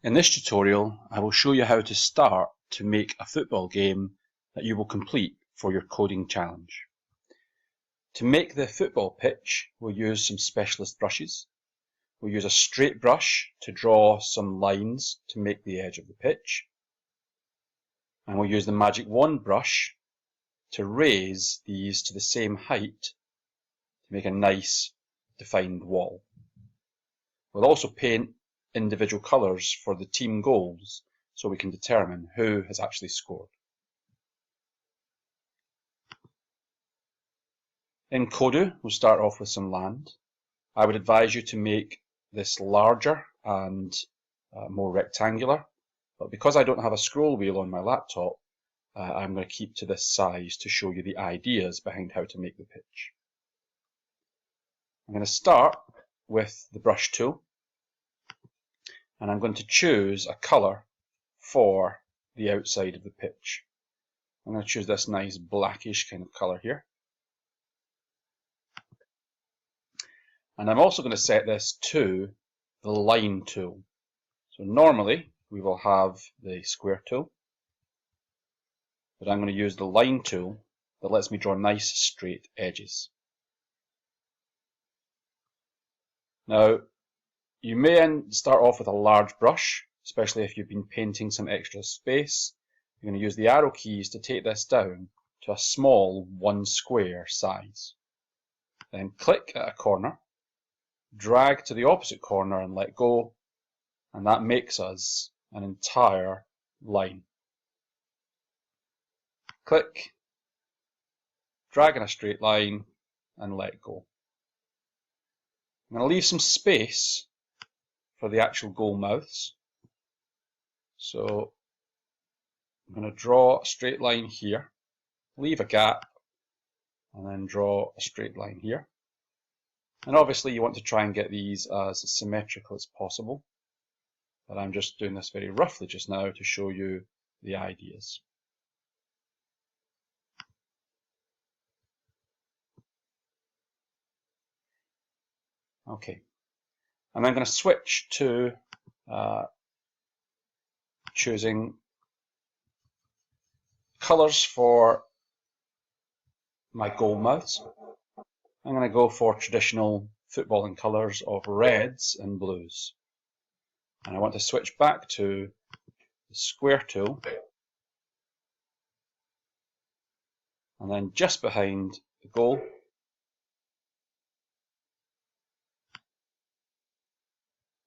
In this tutorial, I will show you how to start to make a football game that you will complete for your coding challenge. To make the football pitch, we'll use some specialist brushes. We'll use a straight brush to draw some lines to make the edge of the pitch. And we'll use the magic wand brush to raise these to the same height to make a nice defined wall. We'll also paint individual colours for the team goals so we can determine who has actually scored. In Kodu, we'll start off with some land. I would advise you to make this larger and more rectangular, but because I don't have a scroll wheel on my laptop, I'm going to keep to this size to show you the ideas behind how to make the pitch. I'm going to start with the brush tool, and I'm going to choose a colour for the outside of the pitch. I'm going to choose this nice blackish kind of colour here. And I'm also going to set this to the line tool. So normally we will have the square tool, but I'm going to use the line tool that lets me draw nice straight edges. Now, you may start off with a large brush, especially if you've been painting some extra space. You're going to use the arrow keys to take this down to a small 1 square size. Then click at a corner, drag to the opposite corner and let go, and that makes us an entire line. Click, drag in a straight line and let go. I'm going to leave some space for the actual goal mouths. So I'm going to draw a straight line here, leave a gap, and then draw a straight line here. And obviously you want to try and get these as symmetrical as possible, but I'm just doing this very roughly just now to show you the ideas. Okay, and I'm going to switch to choosing colours for my goal mouths. I'm going to go for traditional footballing colours of reds and blues. And I want to switch back to the square tool, and then just behind the goal,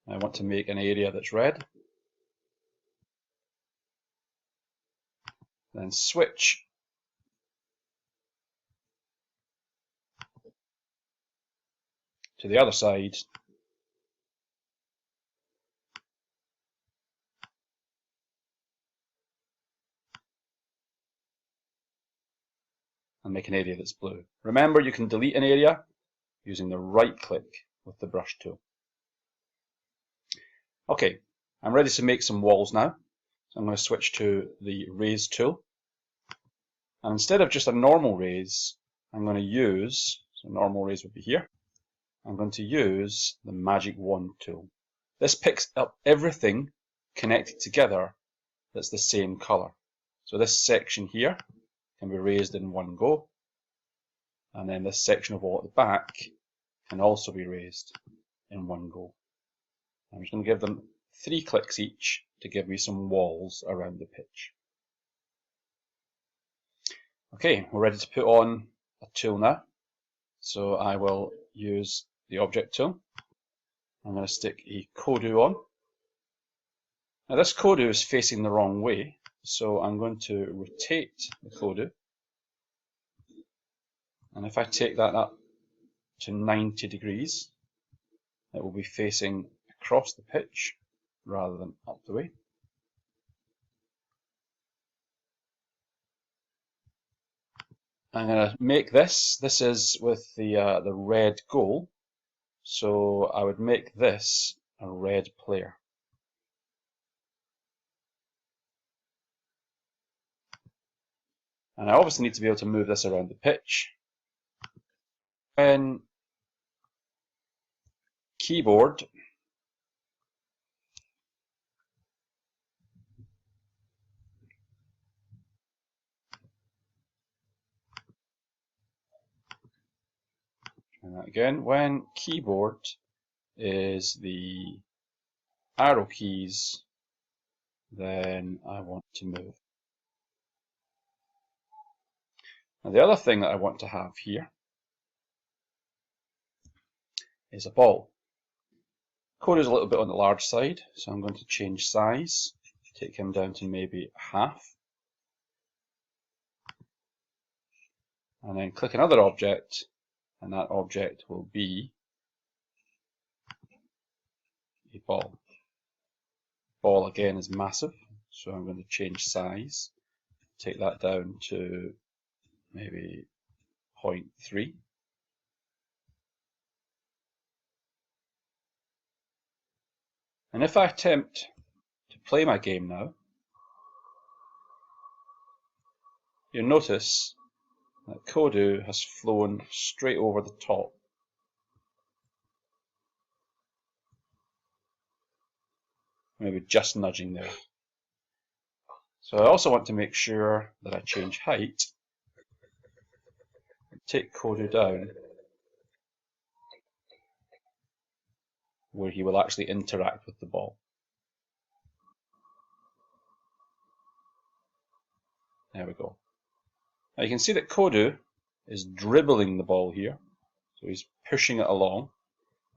I want to make an area that's red. Then switch to the other side and make an area that's blue. Remember, you can delete an area using the right click with the brush tool. Okay, I'm ready to make some walls now. So I'm going to switch to the raise tool. And instead of just a normal raise, I'm going to use, so normal raise would be here, I'm going to use the magic wand tool. This picks up everything connected together that's the same colour. So this section here can be raised in one go, and then this section of wall at the back can also be raised in one go. I'm just going to give them 3 clicks each to give me some walls around the pitch. Okay, we're ready to put on a tool now. So I will use the object tool. I'm going to stick a Kodu on. Now this Kodu is facing the wrong way, so I'm going to rotate the Kodu. And if I take that up to 90 degrees, it will be facing across the pitch rather than up the way. I'm going to make this. This is with the red goal, so I would make this a red player. And I obviously need to be able to move this around the pitch. When keyboard Again, when keyboard is the arrow keys, then I want to move. Now the other thing that I want to have here is a ball. Kodu is a little bit on the large side, so I'm going to change size, take him down to maybe half, and then click another object, and that object will be a ball. Ball again is massive, so I'm going to change size, take that down to maybe 0.3. And if I attempt to play my game now, you'll notice that Kodu has flown straight over the top. Maybe just nudging there. So I also want to make sure that I change height and take Kodu down where he will actually interact with the ball. There we go. Now you can see that Kodu is dribbling the ball here, so he's pushing it along.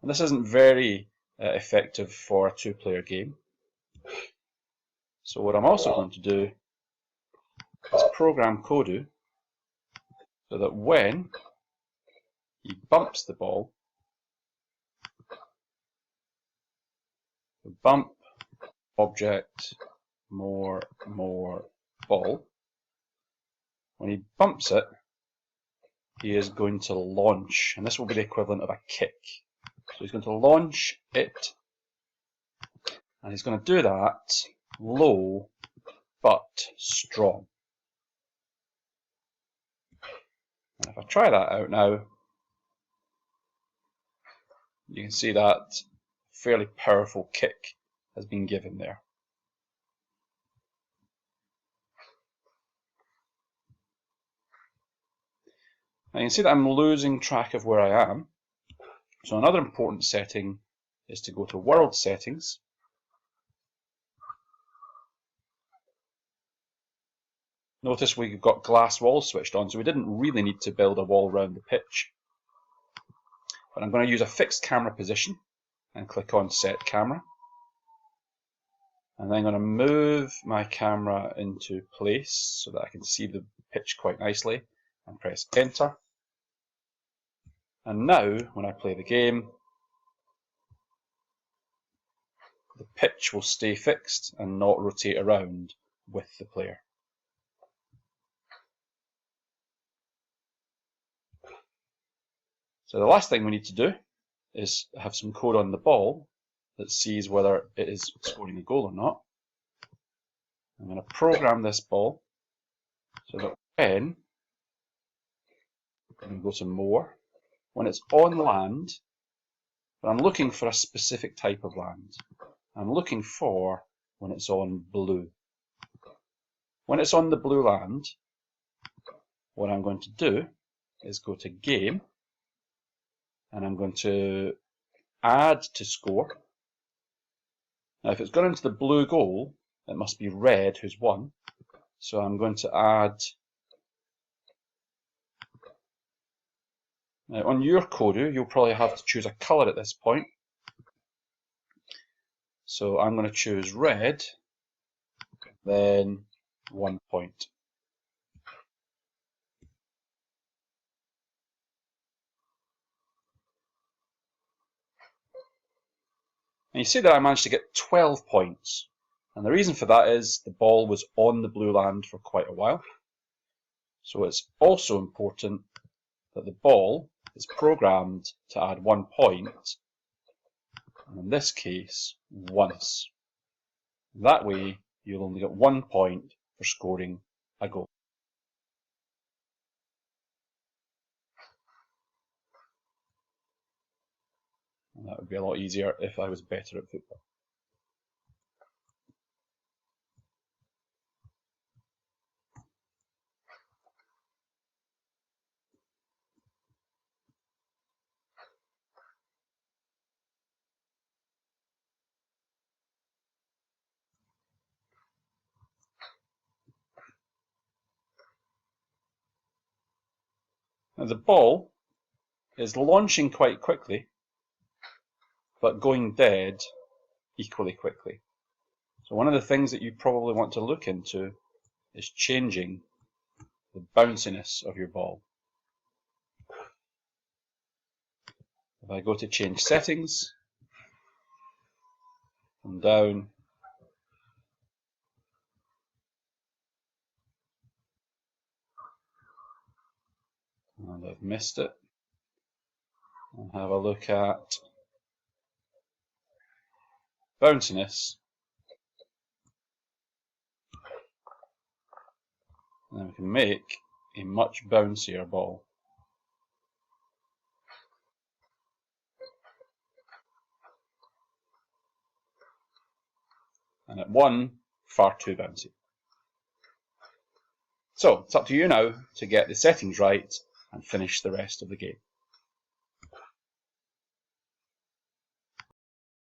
And this isn't very effective for a two-player game. So what I'm also going to do is program Kodu so that when he bumps the ball, the bump object more ball, when he bumps it, he is going to launch, and this will be the equivalent of a kick. So he's going to launch it, and he's going to do that low but strong. And if I try that out now, you can see that a fairly powerful kick has been given there. Now you can see that I'm losing track of where I am. So another important setting is to go to World Settings. Notice we've got glass walls switched on, so we didn't really need to build a wall around the pitch. But I'm going to use a fixed camera position and click on Set Camera. And then I'm going to move my camera into place so that I can see the pitch quite nicely and press Enter. And now, when I play the game, the pitch will stay fixed and not rotate around with the player. So the last thing we need to do is have some code on the ball that sees whether it is scoring a goal or not. I'm going to program this ball so that when, I'm going to go to More, when it's on land, but I'm looking for a specific type of land. I'm looking for when it's on blue. When it's on the blue land, what I'm going to do is go to Game, and I'm going to add to score. Now if it's gone into the blue goal, it must be red who's won. So I'm going to add. Now on your Kodu, you'll probably have to choose a colour at this point. So I'm going to choose red, then 1 point. And you see that I managed to get 12 points. And the reason for that is the ball was on the blue land for quite a while. So it's also important that the ball is programmed to add 1 point, and in this case, once. That way, you'll only get 1 point for scoring a goal. And that would be a lot easier if I was better at football. Now the ball is launching quite quickly, but going dead equally quickly. So one of the things that you probably want to look into is changing the bounciness of your ball. If I go to change settings, and down, and I've missed it, and have a look at bounciness, and then we can make a much bouncier ball. And at 1, far too bouncy. So it's up to you now to get the settings right and finish the rest of the game.